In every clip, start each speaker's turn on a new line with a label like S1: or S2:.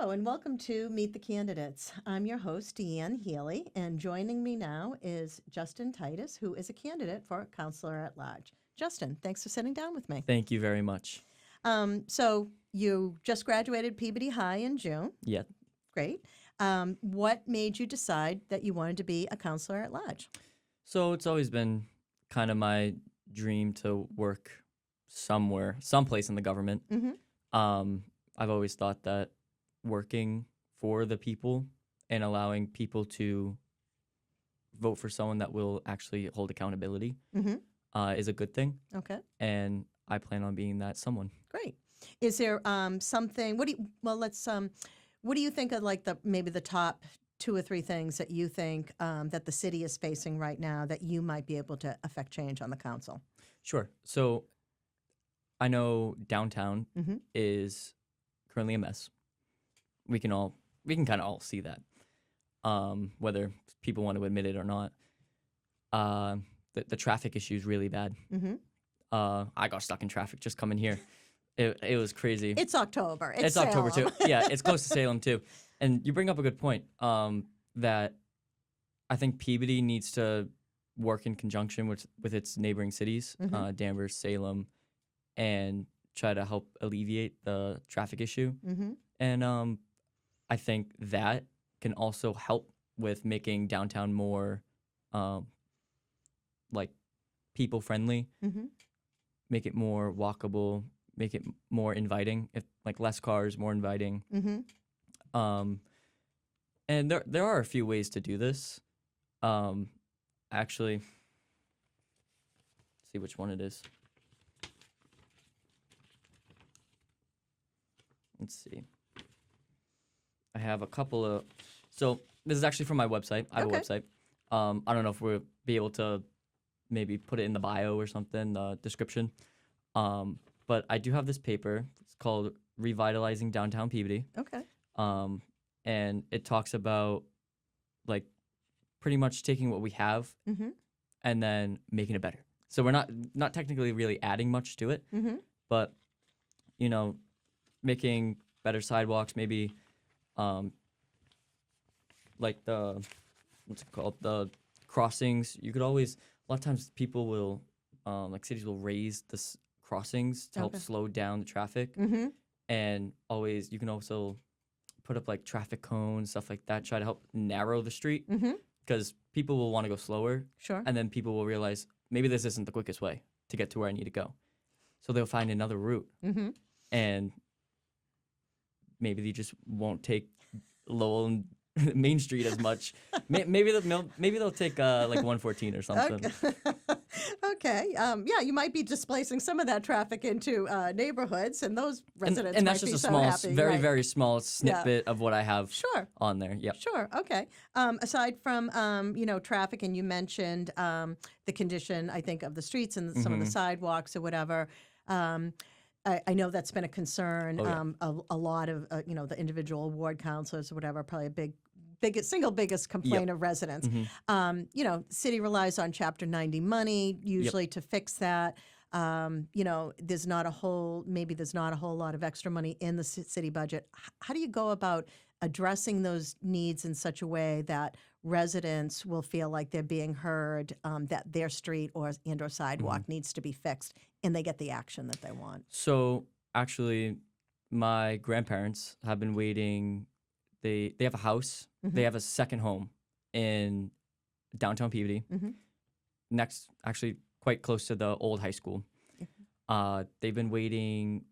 S1: Hello and welcome to Meet the Candidates. I'm your host, Deanne Healy, and joining me now is Justin Titus, who is a candidate for Councilor-at-Large. Justin, thanks for sitting down with me.
S2: Thank you very much.
S1: So you just graduated Peabody High in June.
S2: Yeah.
S1: Great. What made you decide that you wanted to be a Councilor-at-Large?
S2: So it's always been kind of my dream to work somewhere, someplace in the government. I've always thought that working for the people and allowing people to vote for someone that will actually hold accountability is a good thing.
S1: Okay.
S2: And I plan on being that someone.
S1: Great. Is there something? What do you think of like maybe the top 2 or 3 things that you think that the city is facing right now that you might be able to affect change on the council?
S2: Sure. So I know downtown is currently a mess. We can kind of all see that, whether people want to admit it or not. The traffic issue is really bad. I got stuck in traffic just coming here. It was crazy.
S1: It's October.
S2: It's October too. Yeah, it's close to Salem too. And you bring up a good point that I think Peabody needs to work in conjunction with its neighboring cities, Danvers, Salem, and try to help alleviate the traffic issue. And I think that can also help with making downtown more like people friendly, make it more walkable, make it more inviting, if like less cars, more inviting. And there are a few ways to do this. Actually, see which one it is. Let's see. I have a couple of. So this is actually from my website. I have a website. I don't know if we'll be able to maybe put it in the bio or something, the description. But I do have this paper. It's called Revitalizing Downtown Peabody.
S1: Okay.
S2: And it talks about like pretty much taking what we have and then making it better. So we're not technically really adding much to it, but you know, making better sidewalks, maybe like the crossings. You could always, a lot of times people will like cities will raise the crossings to help slow down the traffic, and always you can also put up like traffic cones, stuff like that, try to help narrow the street, because people will want to go slower, and then people will realize maybe this isn't the quickest way to get to where I need to go, so they'll find another route, and maybe they just won't take Lowell and Main Street as much. Maybe they'll take like 114 or something.
S1: Okay. Yeah, you might be displacing some of that traffic into neighborhoods, and those residents
S2: and
S1: might
S2: that's just
S1: be
S2: a
S1: so
S2: small,
S1: happy.
S2: very very small snippet of what I have on there. Yep.
S1: Sure. Okay. Aside from traffic, and you mentioned the condition, I think, of the streets and some of the sidewalks or whatever. I know that's been a concern. A lot of the individual ward councilors or whatever, probably single biggest complaint of residents. City relies on Chapter 90 money usually to fix that. There's not a whole lot of extra money in the city budget. How do you go about addressing those needs in such a way that residents will feel like they're being heard, that their street or sidewalk needs to be fixed, and they get the action that they want?
S2: So actually, my grandparents have been waiting. They have a house. They have a second home in downtown Peabody, next, actually quite close to the old high school. They've been waiting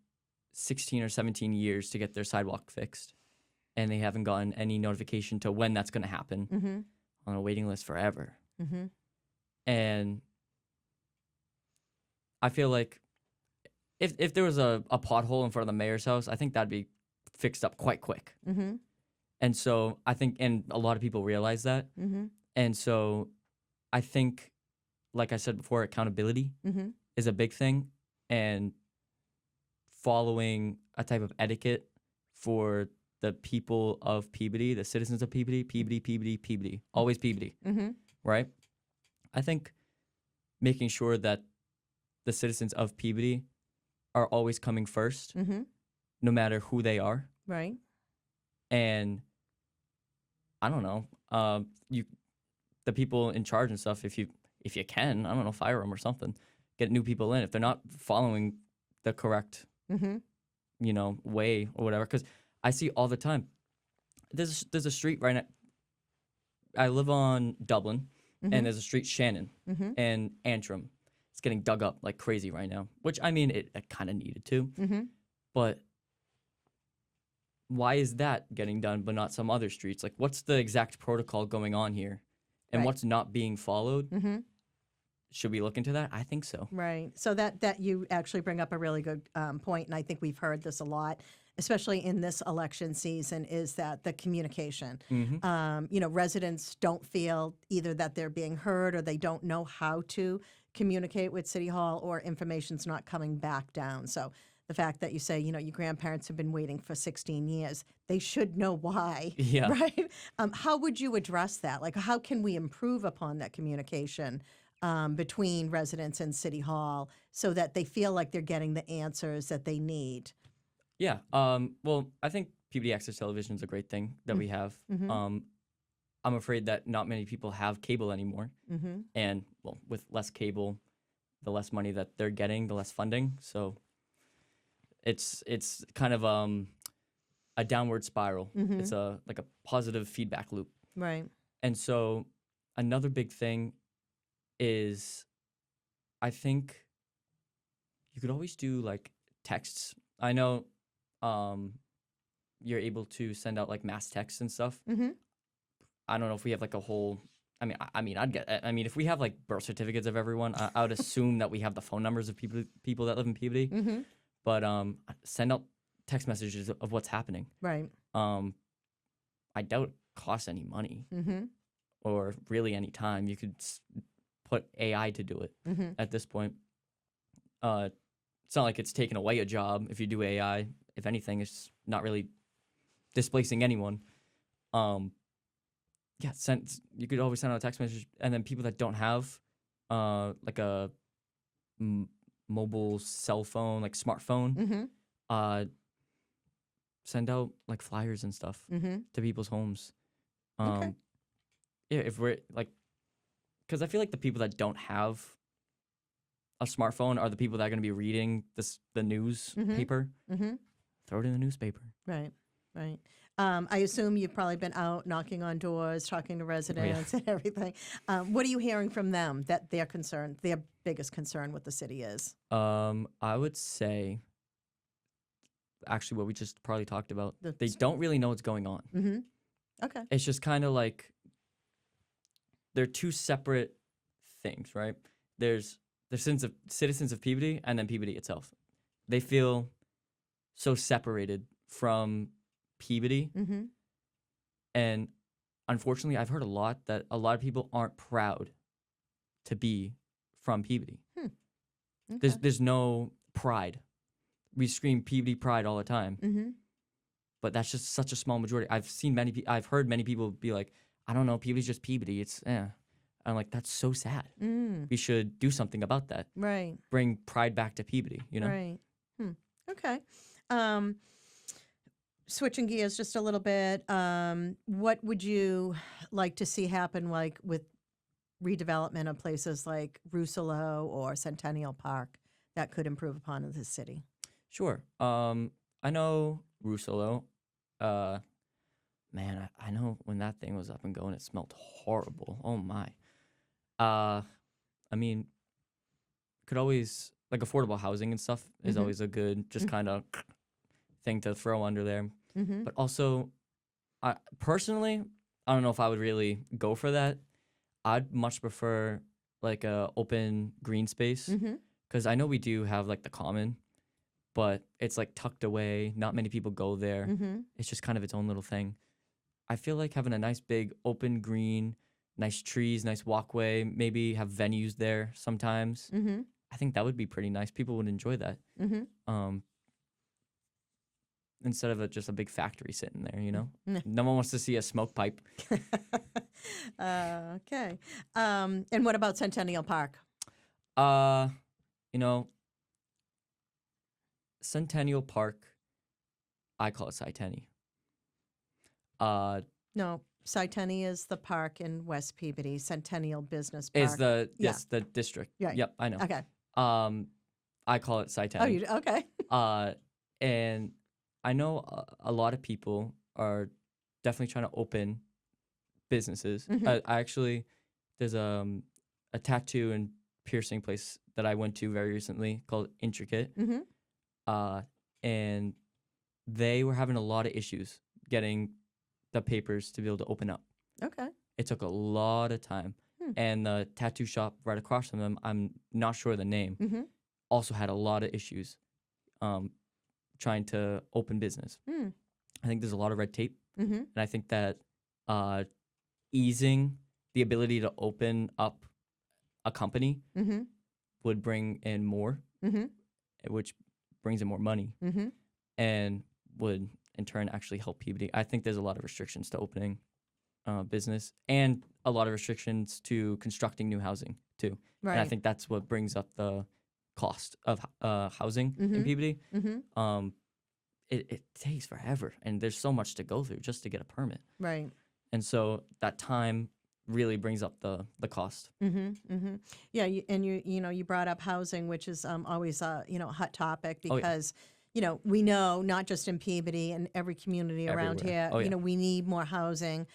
S2: 16 or 17 years to get their sidewalk fixed, and they haven't gotten any notification to when that's going to happen. On a waiting list forever. And I feel like if there was a pothole in front of the mayor's house, I think that'd be fixed up quite quick. And so I think, and a lot of people realize that. And so I think, like I said before, accountability is a big thing, and following a type of etiquette for the people of Peabody, the citizens of Peabody, Peabody, always Peabody, right? I think making sure that the citizens of Peabody are always coming first, no matter who they are.
S1: Right.
S2: And I don't know, the people in charge and stuff, if you can, I don't know, fire them or something, get new people in if they're not following the correct way or whatever. Because I see all the time. There's a street right now. I live on Dublin, and there's a street Shannon and Antrim. It's getting dug up like crazy right now, which I mean it kind of needed to, but why is that getting done but not some other streets? Like, what's the exact protocol going on here, and what's not being followed? Should we look into that? I think so.
S1: Right. So that you actually bring up a really good point, and I think we've heard this a lot, especially in this election season, is that the communication. Residents don't feel either that they're being heard or they don't know how to communicate with City Hall, or information's not coming back down. So the fact that you say, your grandparents have been waiting for 16 years, they should know why,
S2: Yeah.
S1: right? How would you address that? Like, how can we improve upon that communication between residents and City Hall so that they feel like they're getting the answers that they need?
S2: Yeah. Well, I think Peabody Access Television is a great thing that we have. I'm afraid that not many people have cable anymore. And, well, with less cable, the less money that they're getting, the less funding. So it's kind of a downward spiral. It's like a positive feedback loop.
S1: Right.
S2: And so another big thing is, I think you could always do like texts. I know you're able to send out like mass texts and stuff. I don't know if we have like a whole. I mean, if we have like birth certificates of everyone, I would assume that we have the phone numbers of people that live in Peabody. But send out text messages of what's happening.
S1: Right.
S2: I doubt it costs any money or really any time. You could put AI to do it at this point. It's not like it's taken away a job if you do AI. If anything, it's not really displacing anyone. You could always send out a text message, and then people that don't have like a mobile cell phone, like smartphone, send out like flyers and stuff to people's homes.
S1: Okay.
S2: Yeah, if we're like, because I feel like the people that don't have a smartphone are the people that are going to be reading the newspaper. Throw it in the newspaper.
S1: Right. Right. I assume you've probably been out knocking on doors, talking to residents and everything. What are you hearing from them that their biggest concern with the city is?
S2: I would say, actually, what we just probably talked about, they don't really know what's going on.
S1: Okay.
S2: It's just kind of like they're two separate things, right? There's citizens of Peabody and then Peabody itself. They feel so separated from Peabody. And unfortunately, I've heard a lot that a lot of people aren't proud to be from Peabody.
S1: Okay.
S2: There's no pride. We scream Peabody pride all the time. But that's just such a small majority. I've heard many people be like, I don't know, Peabody's just Peabody. I'm like, that's so sad. We should do something about that.
S1: Right.
S2: Bring pride back to Peabody,
S1: Right. Okay. Switching gears just a little bit, what would you like to see happen, like with redevelopment of places like Rousselot or Centennial Park that could improve upon the city?
S2: Sure. I know Rousselot. Man, I know when that thing was up and going, it smelled horrible. Oh my. I mean, could always, like, affordable housing and stuff is always a good just kind of thing to throw under there. But also, personally, I don't know if I would really go for that. I'd much prefer like a open green space, because I know we do have like the common, but it's like tucked away. Not many people go there. It's just kind of its own little thing. I feel like having a nice big open green, nice trees, nice walkway, maybe have venues there sometimes. I think that would be pretty nice. People would enjoy that. Instead of just a big factory sitting there, No one wants to see a smoke pipe.
S1: Okay. And what about Centennial Park?
S2: Centennial Park, I call it Centenny.
S1: No, Centennial is the park in West Peabody, Centennial Business
S2: Is
S1: Park.
S2: the
S1: Yeah.
S2: yes the district.
S1: Right.
S2: Yep, I know.
S1: Okay.
S2: I call it
S1: Oh,
S2: Saitan.
S1: you okay?
S2: And I know a lot of people are definitely trying to open businesses. I actually there's a tattoo and piercing place that I went to very recently called Intricate. And they were having a lot of issues getting the papers to be able to open up.
S1: Okay.
S2: It took a lot of time. And the tattoo shop right across from them, I'm not sure the name, also had a lot of issues trying to open business. I think there's a lot of red tape. And I think that easing the ability to open up a company would bring in more, which brings in more money, and would in turn actually help Peabody. I think there's a lot of restrictions to opening business and a lot of restrictions to constructing new housing too.
S1: Right.
S2: And I think that's what brings up the cost of housing in Peabody. It takes forever, and there's so much to go through just to get a permit.
S1: Right.
S2: And so that time really brings up the cost.
S1: Yeah, you brought up housing, which is always a hot topic because we know not just in Peabody and every community around
S2: Everywhere.
S1: here, we need more housing.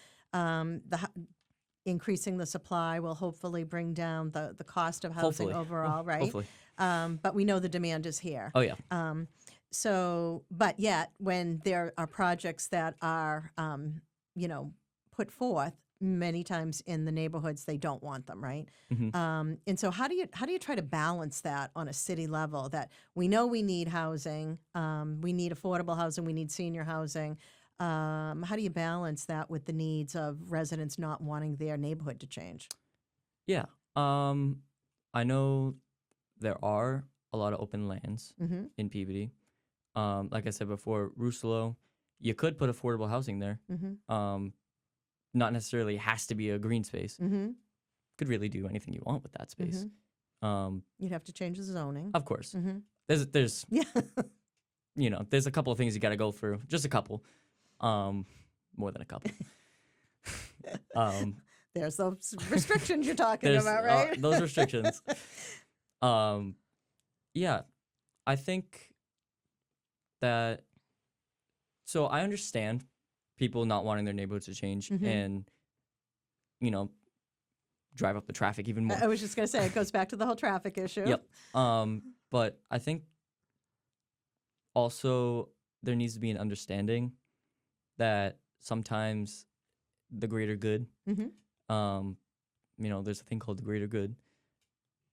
S1: Increasing the supply will hopefully bring down the cost of housing
S2: Hopefully.
S1: overall, right?
S2: Hopefully.
S1: But we know the demand is here.
S2: Oh yeah.
S1: But yet when there are projects that are, put forth, many times in the neighborhoods they don't want them, right? And so how do you try to balance that on a city level? That we know we need housing, we need affordable housing, we need senior housing. How do you balance that with the needs of residents not wanting their neighborhood to change?
S2: Yeah. I know there are a lot of open lands in Peabody. Like I said before, Rousselot, you could put affordable housing there. Not necessarily has to be a green space. Could really do anything you want with that space.
S1: You'd have to change the zoning.
S2: Of course. There's
S1: Yeah.
S2: there's a couple of things you got to go through. Just a couple. More than a couple.
S1: There's those restrictions you're talking about, right?
S2: Those restrictions. Yeah, I think that. So I understand people not wanting their neighborhoods to change and, drive up the traffic even more.
S1: I was just going to say, it goes back to the whole traffic issue.
S2: Yep. But I think also there needs to be an understanding that sometimes the greater good, there's a thing called the greater good.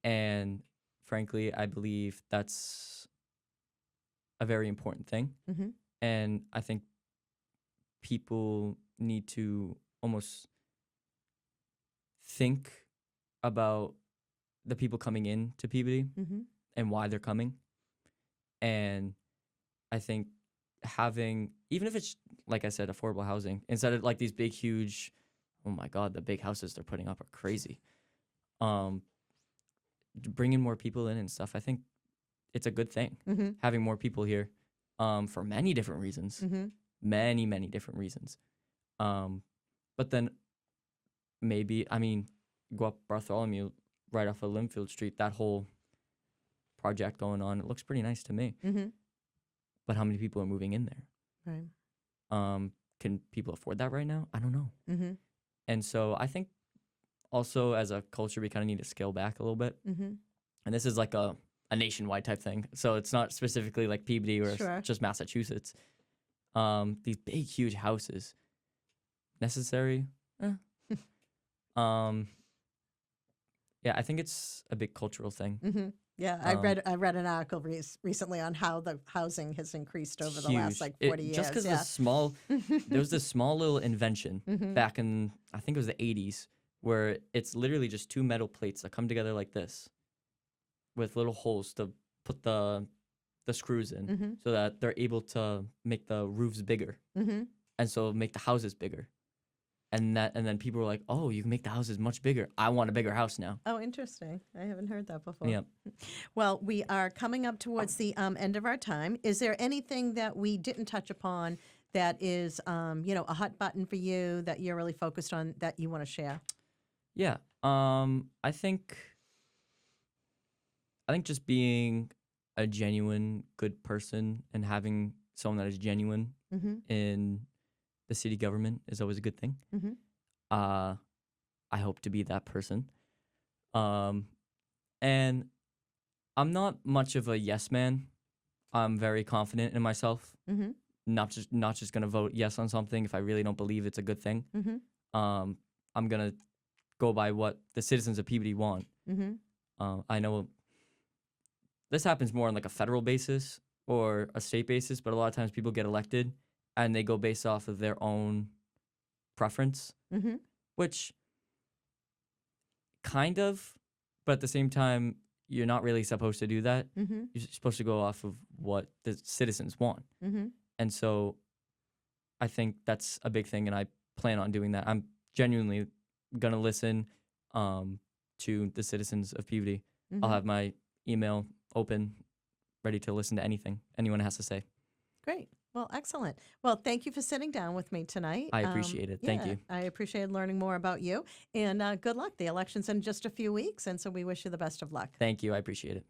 S2: And frankly, I believe that's a very important thing. And I think people need to almost think about the people coming in to Peabody and why they're coming. And I think having, even if it's, like I said, affordable housing, instead of like these big, huge, oh my God, the big houses they're putting up are crazy. Bringing more people in and stuff, I think it's a good thing. Having more people here for many different reasons. Many, many different reasons. But then maybe, go up Bartholomew right off of Linfield Street, that whole project going on, it looks pretty nice to me. But how many people are moving in there?
S1: Right.
S2: Can people afford that right now? I don't know. And so I think also as a culture, we kind of need to scale back a little bit. And this is like a nationwide type thing. So it's not specifically like Peabody or just Massachusetts. These big, huge houses, necessary? Yeah, I think it's a big cultural thing.
S1: Yeah, I read an article recently on how the housing has increased over the last 40 years.
S2: Just because there was this small little invention back in, I think it was the 80s, where it's literally just two metal plates that come together like this with little holes to put the screws in so that they're able to make the roofs bigger and so make the houses bigger. And then people were like, oh, you can make the houses much bigger. I want a bigger house now.
S1: Oh, interesting. I haven't heard that before.
S2: Yeah.
S1: Well, we are coming up towards the end of our time. Is there anything that we didn't touch upon that is, a hot button for you that you're really focused on that you want to share?
S2: Yeah. I think just being a genuine good person and having someone that is genuine
S1: Mm-hmm.
S2: in the city government is always a good thing.
S1: Mm-hmm.
S2: Uh, I hope to be that person. Um, and I'm not much of a yes man. I'm very confident in myself.
S1: Mm-hmm.
S2: Not just gonna vote yes on something if I really don't believe it's a good thing.
S1: Mm-hmm.
S2: I'm gonna go by what the citizens of Peabody want.
S1: Mm-hmm.
S2: I know this happens more on like a federal basis or a state basis, but a lot of times people get elected and they go based off of their own preference,
S1: Mm-hmm.
S2: which kind of, but at the same time, you're not really supposed to do that.
S1: Mm-hmm.
S2: You're supposed to go off of what the citizens want.
S1: Mm-hmm.
S2: And so I think that's a big thing, and I plan on doing that. I'm genuinely going to listen to the citizens of Peabody.
S1: Mm-hmm.
S2: I'll have my email open, ready to listen to anything anyone has to say.
S1: Great. Well, excellent. Well, thank you for sitting down with me tonight.
S2: I appreciate it. Thank you.
S1: I appreciated learning more about you. And good luck. The election's in just a few weeks, and so we wish you the best of luck.
S2: Thank you. I appreciate it.